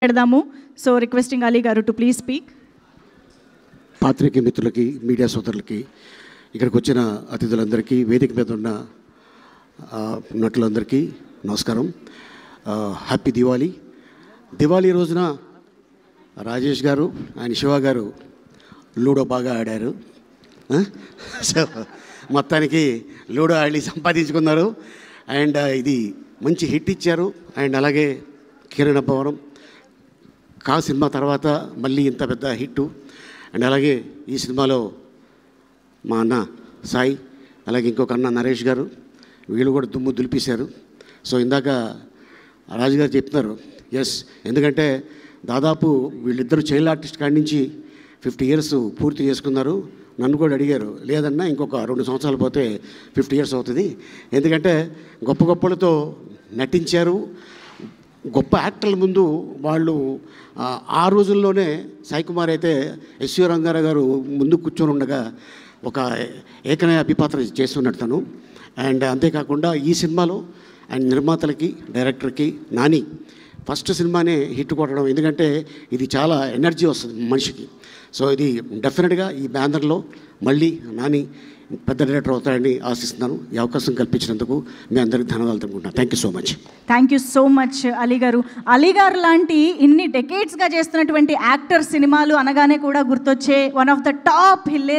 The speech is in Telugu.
పెడదాము. సో రిక్వెస్టింగ్ అలీ గారు టు ప్లీజ్ స్పీక్. పాత్రికేయ మిత్రులకి, మీడియా సోదరులకి, ఇక్కడికి వచ్చిన అతిథులందరికీ, వేదిక మీద ఉన్న నటులందరికీ నమస్కారం. హ్యాపీ దివాళీ. దివాళీ రోజున రాజేష్ గారు ఆయన శివ గారు లూడో బాగా ఆడారు. సో మొత్తానికి లూడో ఆడి సంపాదించుకున్నారు. అండ్ ఇది మంచి హిట్ ఇచ్చారు. అండ్ అలాగే కిరణ్ అబ్బవరం సినిమా తర్వాత మళ్ళీ ఇంత పెద్ద హిట్టు. అండ్ అలాగే ఈ సినిమాలో మా అన్న సాయి, అలాగే ఇంకొక అన్న నరేష్ గారు, వీళ్ళు కూడా దుమ్ము దులిపేశారు. సో ఇందాక రాజుగారు చెప్తున్నారు, ఎస్, ఎందుకంటే దాదాపు వీళ్ళిద్దరూ చైల్డ్ ఆర్టిస్ట్ కాడి నుంచి 50 years పూర్తి చేసుకున్నారు. నన్ను కూడా అడిగారు, లేదన్నా ఇంకొక 2 సంవత్సరాలు పోతే 50 years అవుతుంది, ఎందుకంటే గొప్ప గొప్పలతో నటించారు. గొప్ప యాక్టర్ల ముందు వాళ్ళు ఆ రోజుల్లోనే సాయి కుమార్ అయితే ఎస్వి రంగారావు గారు ముందు కూర్చొని ఉండగా ఒక ఏకనయ అభిపాత్ర చేస్తున్నాడు తను. అండ్ అంతేకాకుండా ఈ సినిమాలో అండ్ నిర్మాతలకి, డైరెక్టర్కి, నాని ఫస్ట్ సినిమానే హిట్ కొట్టడం, ఎందుకంటే ఇది చాలా ఎనర్జీ వస్తుంది మనిషికి. సో ఇది డెఫినెట్గా ఈ బ్యానర్లో మళ్ళీ నాని పెద్ద డైరెక్టర్ అవుతారని ఆశిస్తున్నాను. ఈ అవకాశం కల్పించినందుకు మీ అందరికీ ధన్యవాదాలు తెలుపుకుంటున్నాను. Thank you so much. Thank you so much Ali గారు. అలీ గారు లాంటి ఇన్ని డెకేడ్స్గా చేస్తున్నటువంటి యాక్టర్ సినిమాలు అనగానే కూడా గుర్తొచ్చే వన్ ఆఫ్ ద టాప్